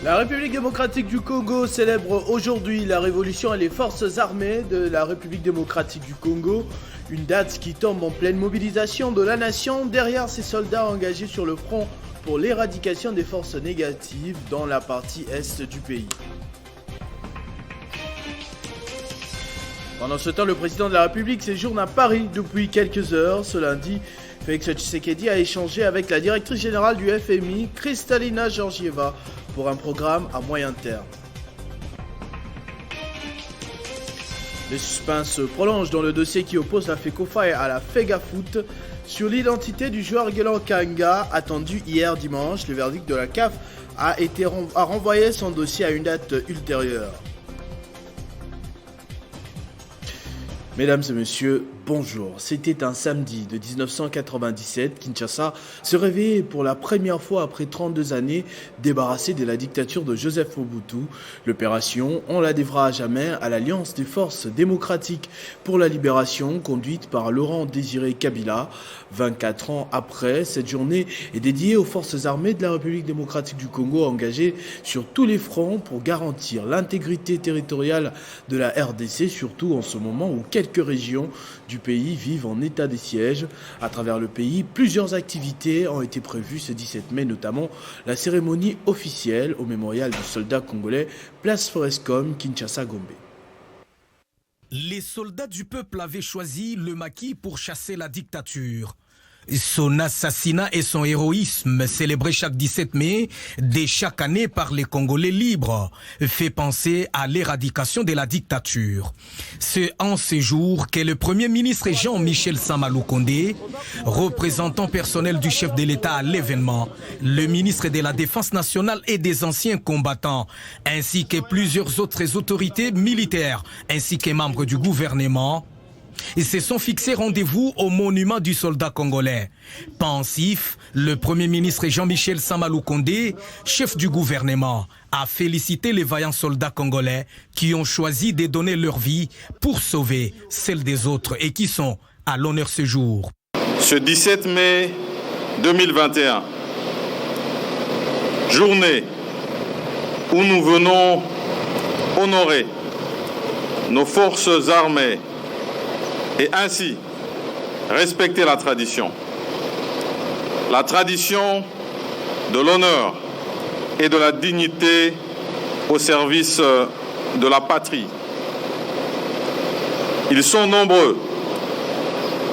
La République démocratique du Congo célèbre aujourd'hui la révolution et les forces armées de la République démocratique du Congo, une date qui tombe en pleine mobilisation de la nation derrière ces soldats engagés sur le front pour l'éradication des forces négatives dans la partie est du pays. Pendant ce temps, le président de la République séjourne à Paris depuis quelques heures. Ce lundi, Félix Tshisekedi a échangé avec la directrice générale du FMI, Kristalina Georgieva, pour un programme à moyen terme. Le suspense se prolonge dans le dossier qui oppose la FECOFA à la FEGAFOOT sur l'identité du joueur Guélan Kanga, attendu hier dimanche. Le verdict de la CAF a renvoyé son dossier à une date ultérieure. Mesdames et messieurs, bonjour. C'était un samedi de 1997. Kinshasa se réveillait pour la première fois après 32 années débarrassée de la dictature de Joseph Mobutu. L'opération, on la devra à jamais à l'Alliance des forces démocratiques pour la libération conduite par Laurent Désiré Kabila. 24 ans après, cette journée est dédiée aux forces armées de la République démocratique du Congo engagées sur tous les fronts pour garantir l'intégrité territoriale de la RDC, surtout en ce moment où quelques régions du pays vivent en état de siège. À travers le pays, plusieurs activités ont été prévues ce 17 mai, notamment la cérémonie officielle au mémorial du soldat congolais, place Forescom, Kinshasa-Gombe. Les soldats du peuple avaient choisi le maquis pour chasser la dictature. Son assassinat et son héroïsme, célébré chaque 17 mai, dès chaque année par les Congolais libres, fait penser à l'éradication de la dictature. C'est en ces jours que le Premier ministre Jean-Michel Sama-Lukonde, représentant personnel du chef de l'État à l'événement, le ministre de la Défense nationale et des anciens combattants, ainsi que plusieurs autres autorités militaires, ainsi que membres du gouvernement, ils se sont fixés rendez-vous au monument du soldat congolais. Pensif, le Premier ministre Jean-Michel Sama-Lukonde, chef du gouvernement, a félicité les vaillants soldats congolais qui ont choisi de donner leur vie pour sauver celle des autres et qui sont à l'honneur ce jour. Ce 17 mai 2021, journée où nous venons honorer nos forces armées et ainsi respecter la tradition de l'honneur et de la dignité au service de la patrie. Ils sont nombreux,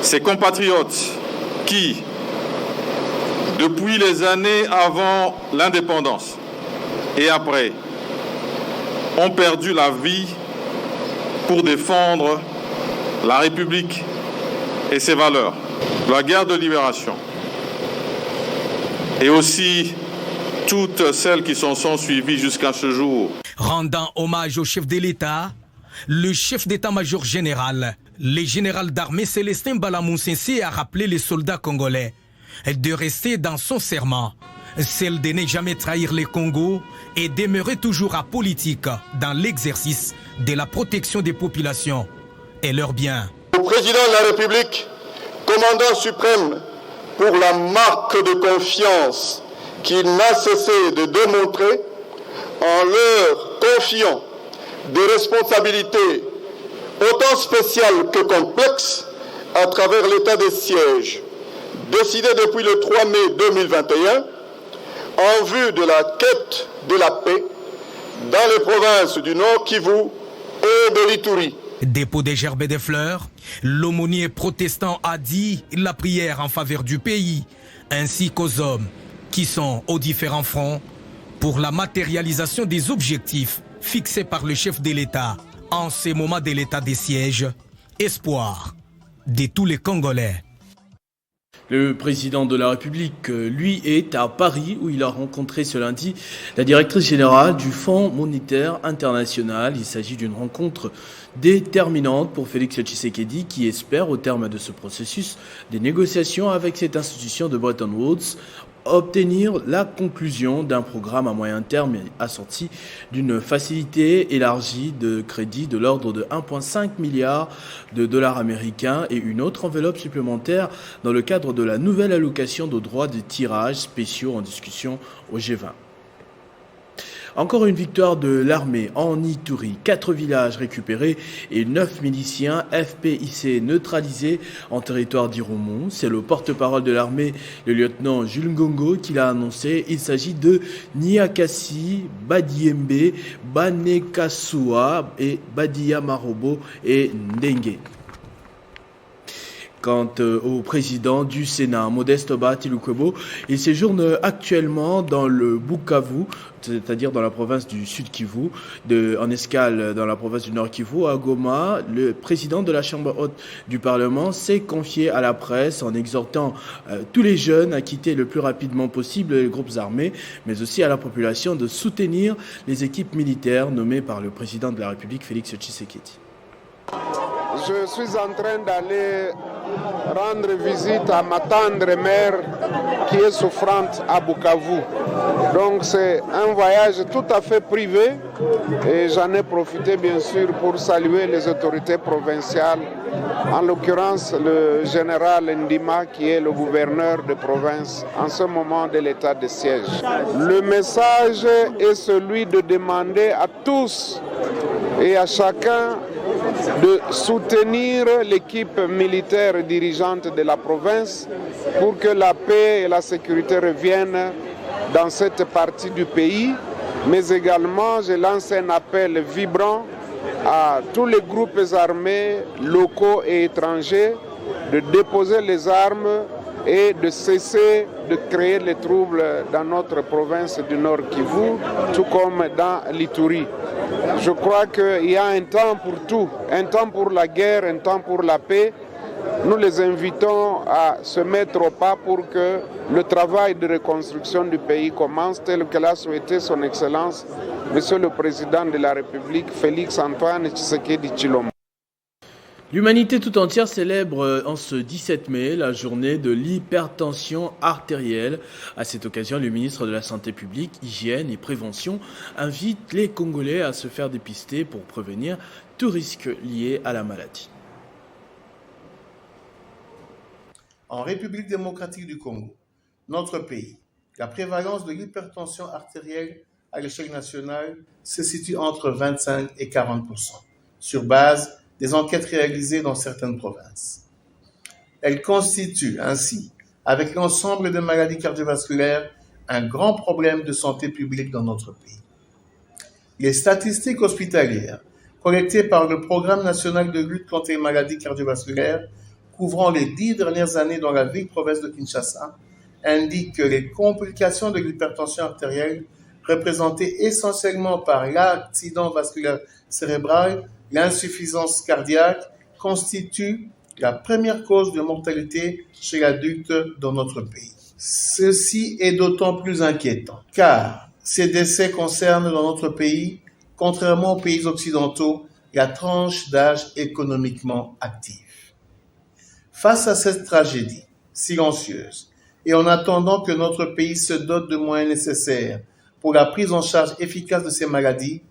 ces compatriotes qui, depuis les années avant l'indépendance et après, ont perdu la vie pour défendre la République et ses valeurs, la guerre de libération, et aussi toutes celles qui s'en sont suivies jusqu'à ce jour. Rendant hommage au chef de l'État, le chef d'état-major général, le général d'armée Célestin Balamoussensi a rappelé les soldats congolais de rester dans son serment, celle de ne jamais trahir les Congos et demeurer toujours apolitique dans l'exercice de la protection des populations et leurs biens. Au président de la République, commandant suprême, pour la marque de confiance qu'il n'a cessé de démontrer en leur confiant des responsabilités autant spéciales que complexes à travers l'état de siège, décidé depuis le 3 mai 2021 en vue de la quête de la paix dans les provinces du Nord Kivu et de l'Ituri. Dépôt des gerbes et des fleurs, l'aumônier protestant a dit la prière en faveur du pays, ainsi qu'aux hommes qui sont aux différents fronts pour la matérialisation des objectifs fixés par le chef de l'État en ces moments de l'état des sièges, espoir de tous les Congolais. Le président de la République, lui, est à Paris où il a rencontré ce lundi la directrice générale du Fonds monétaire international. Il s'agit d'une rencontre déterminante pour Félix Tshisekedi qui espère, au terme de ce processus des négociations avec cette institution de Bretton Woods, obtenir la conclusion d'un programme à moyen terme assorti d'une facilité élargie de crédit de l'ordre de 1,5 milliard de dollars américains et une autre enveloppe supplémentaire dans le cadre de la nouvelle allocation de droits de tirage spéciaux en discussion au G20. Encore une victoire de l'armée en Ituri. 4 villages récupérés et 9 miliciens FPIC neutralisés en territoire d'Iromont. C'est le porte-parole de l'armée, le lieutenant Jules Ngongo, qui l'a annoncé. Il s'agit de Niakasi, Badiembe, Banekasua et Badia Marobo et Ndengue. Quant au président du Sénat, Modeste Bahati-Lukwebo, il séjourne actuellement dans le Bukavu, c'est-à-dire dans la province du Sud Kivu, en escale dans la province du Nord Kivu, à Goma. Le président de la Chambre haute du Parlement s'est confié à la presse en exhortant tous les jeunes à quitter le plus rapidement possible les groupes armés, mais aussi à la population de soutenir les équipes militaires nommées par le président de la République, Félix Tshisekedi. Je suis en train d'aller rendre visite à ma tendre mère qui est souffrante à Bukavu. Donc c'est un voyage tout à fait privé et j'en ai profité bien sûr pour saluer les autorités provinciales, en l'occurrence le général Ndima qui est le gouverneur de province en ce moment de l'état de siège. Le message est celui de demander à tous et à chacun de soutenir l'équipe militaire dirigeante de la province pour que la paix et la sécurité reviennent dans cette partie du pays. Mais également, je lance un appel vibrant à tous les groupes armés locaux et étrangers de déposer les armes et de cesser de créer les troubles dans notre province du Nord Kivu, tout comme dans l'Ituri. Je crois qu'il y a un temps pour tout, un temps pour la guerre, un temps pour la paix. Nous les invitons à se mettre au pas pour que le travail de reconstruction du pays commence, tel que l'a souhaité son Excellence, Monsieur le Président de la République, Félix Antoine Tshisekedi Tshilombo. L'humanité tout entière célèbre en ce 17 mai la journée de l'hypertension artérielle. À cette occasion, le ministre de la Santé publique, Hygiène et Prévention invite les Congolais à se faire dépister pour prévenir tout risque lié à la maladie. En République démocratique du Congo, notre pays, la prévalence de l'hypertension artérielle à l'échelle nationale se situe entre 25 et 40%, sur base des enquêtes réalisées dans certaines provinces. Elle constitue ainsi, avec l'ensemble des maladies cardiovasculaires, un grand problème de santé publique dans notre pays. Les statistiques hospitalières collectées par le Programme national de lutte contre les maladies cardiovasculaires couvrant les 10 dernières années dans la ville-province de Kinshasa indiquent que les complications de l'hypertension artérielle, représentées essentiellement par l'accident vasculaire cérébral, l'insuffisance cardiaque, constituent la première cause de mortalité chez l'adulte dans notre pays. Ceci est d'autant plus inquiétant, car ces décès concernent dans notre pays, contrairement aux pays occidentaux, la tranche d'âge économiquement active. Face à cette tragédie silencieuse, et en attendant que notre pays se dote de moyens nécessaires pour la prise en charge efficace de ces maladies,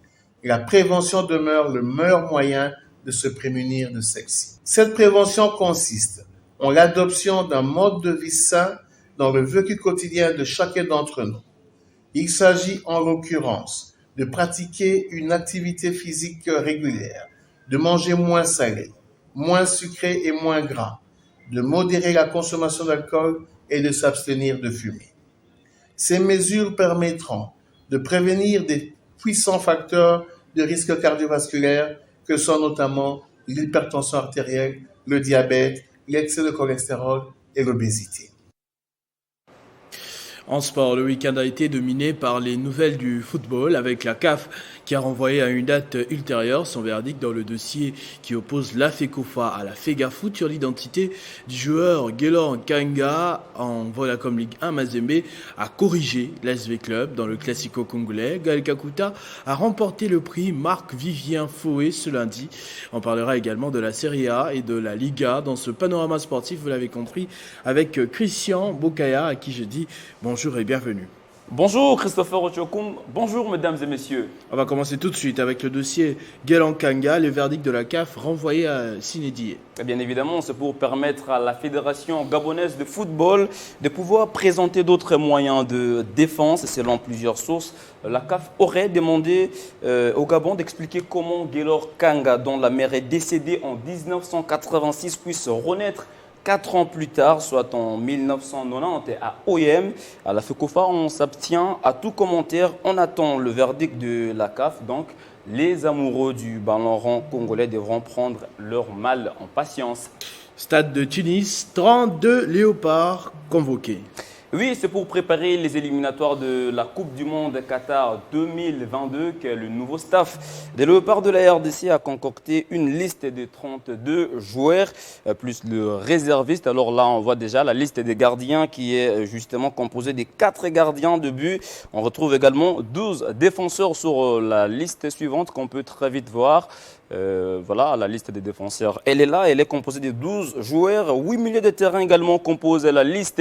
la prévention demeure le meilleur moyen de se prémunir de celle-ci. Cette prévention consiste en l'adoption d'un mode de vie sain dans le vécu quotidien de chacun d'entre nous. Il s'agit en l'occurrence de pratiquer une activité physique régulière, de manger moins salé, moins sucré et moins gras, de modérer la consommation d'alcool et de s'abstenir de fumer. Ces mesures permettront de prévenir des puissants facteurs de risques cardiovasculaires que sont notamment l'hypertension artérielle, le diabète, l'excès de cholestérol et l'obésité. En sport, le week-end a été dominé par les nouvelles du football avec la CAF qui a renvoyé à une date ultérieure son verdict dans le dossier qui oppose la FECOFA à la FEGAFOOT sur l'identité du joueur Guelor Kanga en Vodacom Ligue 1. Mazembe a corrigé l'SV Club dans le Classico congolais. Gaël Kakuta a remporté le prix Marc-Vivien Fouet ce lundi. On parlera également de la Serie A et de la Liga dans ce panorama sportif, vous l'avez compris, avec Christian Bokaya à qui je dis bonjour et bienvenue. Bonjour Christopher Ochokoum, bonjour mesdames et messieurs. On va commencer tout de suite avec le dossier Guelan Kanga, le verdict de la CAF renvoyé à Sinédié. Bien évidemment, c'est pour permettre à la Fédération gabonaise de football de pouvoir présenter d'autres moyens de défense. Selon plusieurs sources, la CAF aurait demandé au Gabon d'expliquer comment Guelan Kanga, dont la mère est décédée en 1986, puisse renaître 4 ans plus tard, soit en 1990, à OIM. À la FECOFA, on s'abstient à tout commentaire. On attend le verdict de la CAF. Donc, les amoureux du ballon rond congolais devront prendre leur mal en patience. Stade de Tunis, 32 léopards convoqués. Oui, c'est pour préparer les éliminatoires de la Coupe du Monde Qatar 2022 que le nouveau staff des Léopards de la RDC a concocté une liste de 32 joueurs, plus le réserviste. Alors là, on voit déjà la liste des gardiens qui est justement composée des 4 gardiens de but. On retrouve également 12 défenseurs sur la liste suivante qu'on peut très vite voir. Voilà, la liste des défenseurs, elle est là, elle est composée de 12 joueurs, 8 milieux de terrain également composent la liste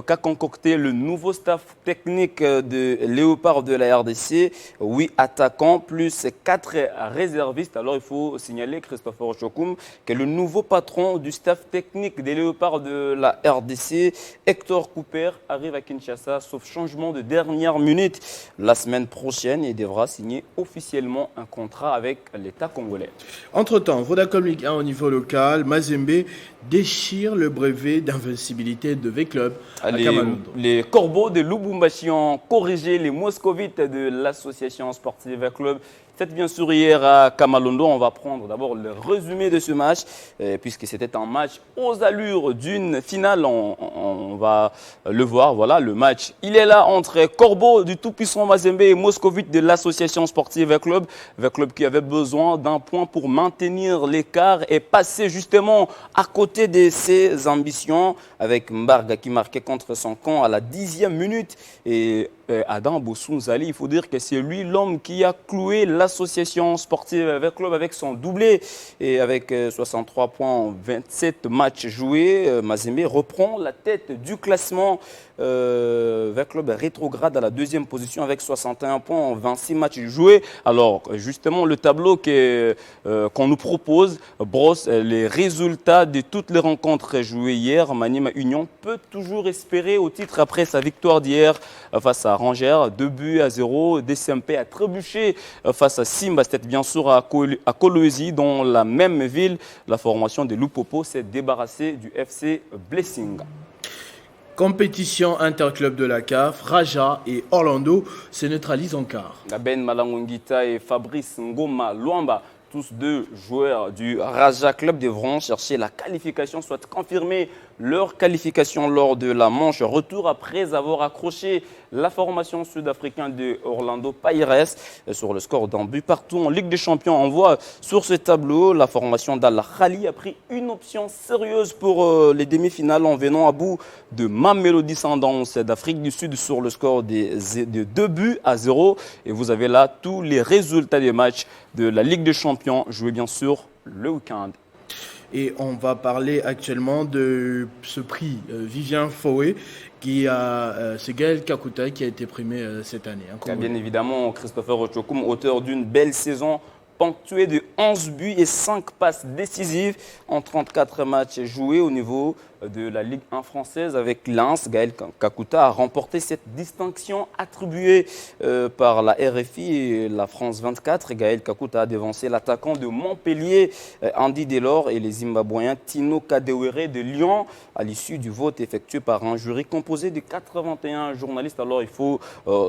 qu'a concocté le nouveau staff technique de Léopard de la RDC, 8 attaquants plus 4 réservistes. Alors il faut signaler, Christopher Ochokoum, que le nouveau patron du staff technique des Léopards de la RDC, Hector Cooper, arrive à Kinshasa, sauf changement de dernière minute. La semaine prochaine, il devra signer officiellement un contrat avec l'État congolais. Entre-temps, Vodacom Ligue 1 au niveau local, Mazembe déchire le brevet d'invincibilité de V-Club à Kamalondo. Les Corbeaux de Lubumbashi ont corrigé les Moscovites de l'association sportive V-Club. C'était bien sûr hier à Kamalondo. On va prendre d'abord le résumé de ce match, puisque c'était un match aux allures d'une finale. On va le voir. Voilà le match. Il est là entre Corbeau du tout-puissant Mazembe et Moscovite de l'association sportive V-Club. V-Club qui avait besoin d'un point pour maintenir l'écart et passer justement à côté de ses ambitions, avec Mbarga qui marquait contre son camp à la 10e minute. Et Adam Boussounzali, il faut dire que c'est lui l'homme qui a cloué l'association sportive V-Club avec son doublé. Et avec 63 points en 27 matchs joués, Mazembe reprend la tête du classement. V-Club rétrograde à la 2e position avec 61 points en 26 matchs joués. Alors justement, le tableau qu'on nous propose brosse les résultats de toutes les rencontres jouées hier. Maniema Union peut toujours espérer au titre après sa victoire d'hier face à Rangers, 2-0. DCMP a trébuché face à Simba, c'était bien sûr à Kolwezi, dans la même ville. La formation de Lupopo s'est débarrassée du FC Blessing. Compétition interclub de la CAF, Raja et Orlando se neutralisent en quart. Ben Malangongita et Fabrice Ngoma Luamba, tous deux joueurs du Raja Club, devront chercher la qualification, soit confirmer leur qualification lors de la manche retour après avoir accroché la formation sud-africaine de Orlando Pirates sur le score d'un but partout en Ligue des Champions. On voit sur ce tableau la formation d'Al Khali a pris une option sérieuse pour les demi-finales en venant à bout de Mamelodi Sundowns d'Afrique du Sud sur le score de 2-0. Et vous avez là tous les résultats des matchs de la Ligue des Champions joués bien sûr le week-end. Et on va parler actuellement de ce prix Vivien Foué c'est Gaël Kakuta qui a été primé cette année. Bien évidemment, Christopher Ochokoum, auteur d'une belle saison ponctuée de 11 buts et 5 passes décisives en 34 matchs joués au niveau de la Ligue 1 française avec Lens. Gaël Kakuta a remporté cette distinction attribuée par la RFI et la France 24. Gaël Kakuta a devancé l'attaquant de Montpellier, Andy Delors, et les Zimbabwéens Tino Kadewere de Lyon à l'issue du vote effectué par un jury composé de 81 journalistes. Alors il faut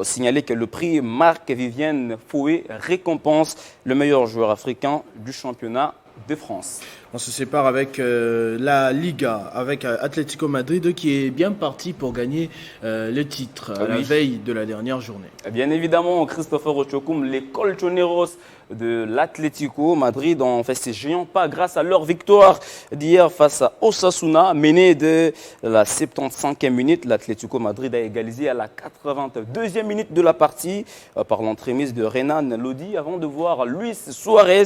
signaler que le prix Marc-Vivienne Foué récompense le meilleur joueur africain du championnat de France. On se sépare avec la Liga, avec Atlético Madrid qui est bien parti pour gagner le titre à la veille de la dernière journée. Bien évidemment, Christopher Ochokoum, les Colchoneros de l'Atlético Madrid ont fait ses géants pas grâce à leur victoire d'hier face à Osasuna, menée de la 75e minute. L'Atlético Madrid a égalisé à la 82e minute de la partie par l'entremise de Renan Lodi avant de voir Luis Suarez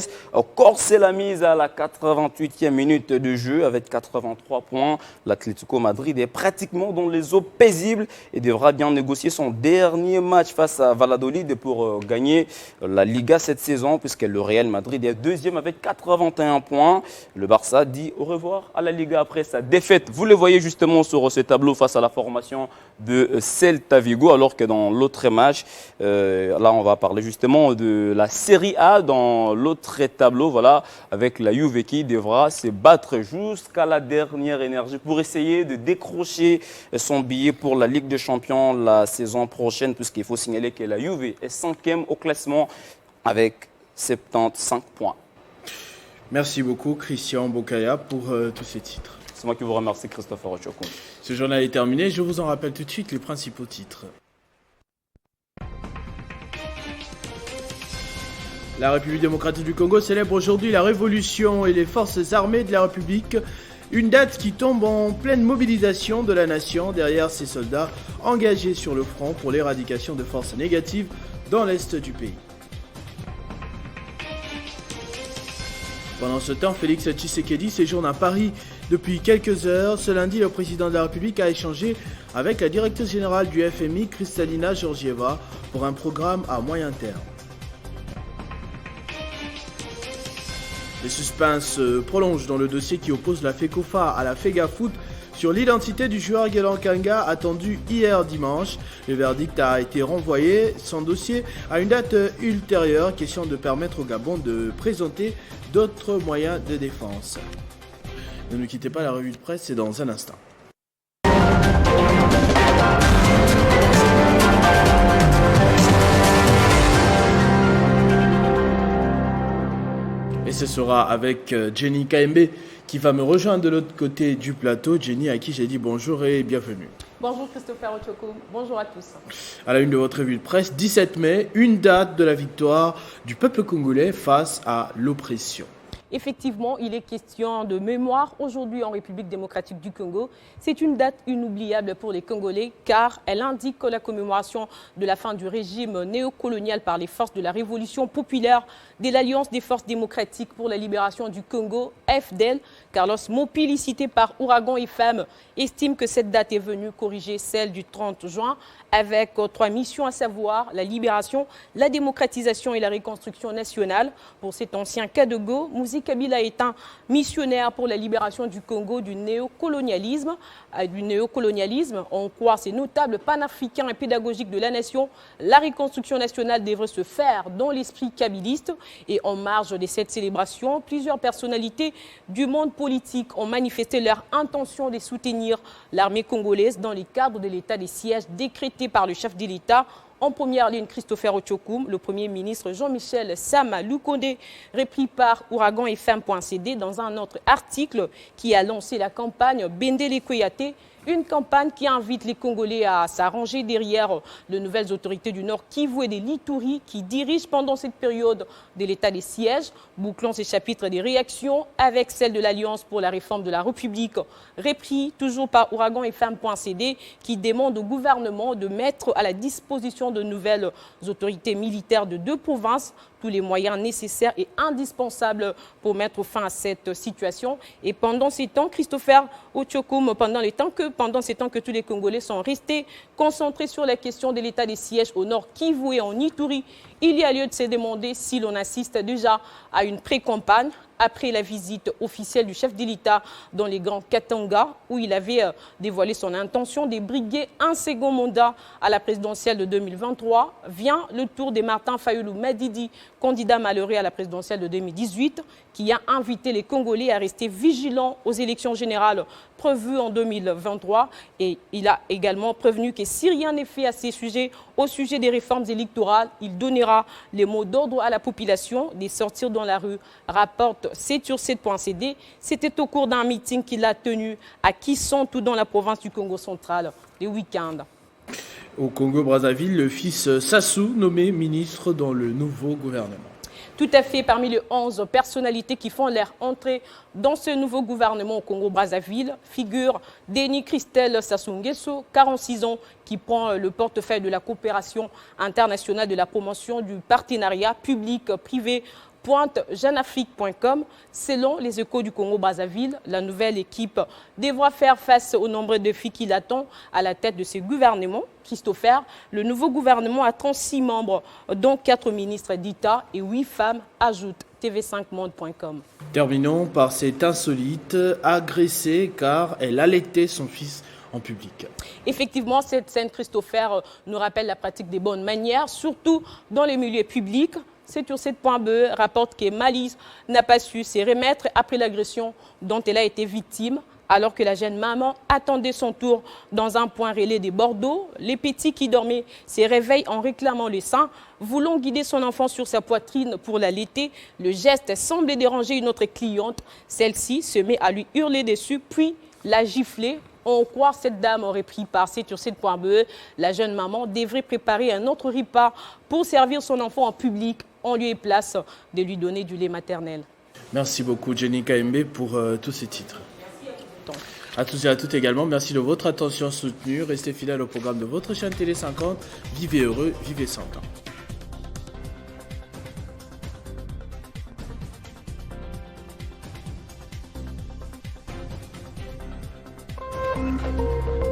corser la mise égalisé à la 88e minute de jeu avec 83 points. L'Atlético Madrid est pratiquement dans les eaux paisibles et devra bien négocier son dernier match face à Valladolid pour gagner la Liga cette saison, puisque le Real Madrid est deuxième avec 81 points. Le Barça dit au revoir à la Liga après sa défaite. Vous le voyez justement sur ce tableau face à la formation de Celta Vigo, alors que dans l'autre match, là on va parler justement de la Serie A dans l'autre tableau, voilà, avec la Juve qui devra se battre jusqu'à la dernière énergie pour essayer de décrocher son billet pour la Ligue des Champions la saison prochaine, puisqu'il faut signaler que la Juve est 5e au classement avec 75 points. Merci beaucoup Christian Bokaya pour tous ces titres. C'est moi qui vous remercie, Christopher Ochokoum. Ce journal est terminé, je vous en rappelle tout de suite les principaux titres. La République démocratique du Congo célèbre aujourd'hui la révolution et les forces armées de la République, une date qui tombe en pleine mobilisation de la nation derrière ces soldats engagés sur le front pour l'éradication de forces négatives dans l'est du pays. Pendant ce temps, Félix Tshisekedi séjourne à Paris depuis quelques heures. Ce lundi, le président de la République a échangé avec la directrice générale du FMI, Kristalina Georgieva, pour un programme à moyen terme. Les suspens se prolongent dans le dossier qui oppose la FECOFA à la FEGAFOOT sur l'identité du joueur Guélan Kanga attendu hier dimanche. Le verdict a été renvoyé, son dossier, à une date ultérieure, question de permettre au Gabon de présenter d'autres moyens de défense. Ne nous quittez pas, la revue de presse, c'est dans un instant. Et ce sera avec Jenny Kaembe qui va me rejoindre de l'autre côté du plateau. Jenny, à qui j'ai dit bonjour et bienvenue. Bonjour Christopher Ochokoum, bonjour à tous. À la une de votre revue de presse, 17 mai, une date de la victoire du peuple congolais face à l'oppression. Effectivement, il est question de mémoire aujourd'hui en République démocratique du Congo. C'est une date inoubliable pour les Congolais car elle indique la commémoration de la fin du régime néocolonial par les forces de la Révolution populaire de l'Alliance des forces démocratiques pour la libération du Congo, FDL. Carlos Mopili, cité par Ouragan FM, estime que cette date est venue corriger celle du 30 juin avec 3 missions, à savoir la libération, la démocratisation et la reconstruction nationale. Pour cet ancien Kadogo, Mouzi Kabila est un missionnaire pour la libération du Congo du néocolonialisme. En quoi c'est notable, panafricain et pédagogique de la nation, la reconstruction nationale devrait se faire dans l'esprit kabiliste. Et en marge de cette célébration, plusieurs personnalités du monde politique ont manifesté leur intention de soutenir l'armée congolaise dans le cadre de l'état des sièges décrété par le chef de l'État. En première ligne, Christopher Ochokoum, le Premier ministre Jean-Michel Sama Lukonde, repris par Ouragan FM.cd dans un autre article qui a lancé la campagne Bendele Koyate, une campagne qui invite les Congolais à s'arranger derrière les nouvelles autorités du Nord Kivu et de l'Ituri qui dirigent pendant cette période de l'état des sièges. Bouclons ces chapitres des réactions avec celle de l'Alliance pour la réforme de la République, repris toujours par Ouragan FM.cd, qui demande au gouvernement de mettre à la disposition de nouvelles autorités militaires de 2 provinces tous les moyens nécessaires et indispensables pour mettre fin à cette situation. Et pendant ces temps, Christopher Ochokoum, pendant ces temps que tous les Congolais sont restés concentrés sur la question de l'état des sièges au nord Kivu et en Ituri, il y a lieu de se demander si l'on assiste déjà à une pré-campagne après la visite officielle du chef de l'État dans les Grands Katanga, où il avait dévoilé son intention de briguer un second mandat à la présidentielle de 2023. Vient le tour de Martin Fayulu Madidi, candidat malheureux à la présidentielle de 2018, qui a invité les Congolais à rester vigilants aux élections générales prévues en 2023. Et il a également prévenu que si rien n'est fait à ces sujets, au sujet des réformes électorales, il donnera les mots d'ordre à la population de sortir dans la rue, rapporte 7sur7.cd. C'était au cours d'un meeting qu'il a tenu à Kisontou dans la province du Congo central le week-end. Au Congo-Brazzaville, le fils Sassou nommé ministre dans le nouveau gouvernement. Tout à fait, parmi les 11 personnalités qui font leur entrée dans ce nouveau gouvernement au Congo-Brazzaville, figure Denis Christelle Sassou Nguesso, 46 ans, qui prend le portefeuille de la coopération internationale de la promotion du partenariat public-privé pointe jeunafrique.com. Selon les Échos du Congo-Brazzaville, la nouvelle équipe devra faire face aux nombreux défis qui l'attendent à la tête de ce gouvernement. Christopher, le nouveau gouvernement a 36 membres, dont 4 ministres d'État et 8 femmes, ajoute tv5monde.com. Terminons par cette insolite agressée car elle allaitait son fils en public. Effectivement, cette scène, Christopher, nous rappelle la pratique des bonnes manières, surtout dans les milieux publics. C'est sur cette.be rapporte que Malise n'a pas su se remettre après l'agression dont elle a été victime. Alors que la jeune maman attendait son tour dans un point relais de Bordeaux, les petits qui dormaient se réveillent en réclamant le sein. Voulant guider son enfant sur sa poitrine pour l'allaiter, le geste semblait déranger une autre cliente. Celle-ci se met à lui hurler dessus, puis la gifler. On croit que cette dame aurait pris part sur cette.be. La jeune maman devrait préparer un autre repas pour servir son enfant en public, en lieu et place de lui donner du lait maternel. Merci beaucoup Jenny Kaembe pour tous ces titres. À tous et à toutes également, merci de votre attention soutenue. Restez fidèles au programme de votre chaîne Télé 50. Vivez heureux, vivez 100 ans.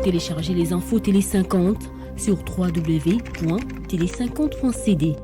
Téléchargez les infos Télé 50 sur www.tele50.cd.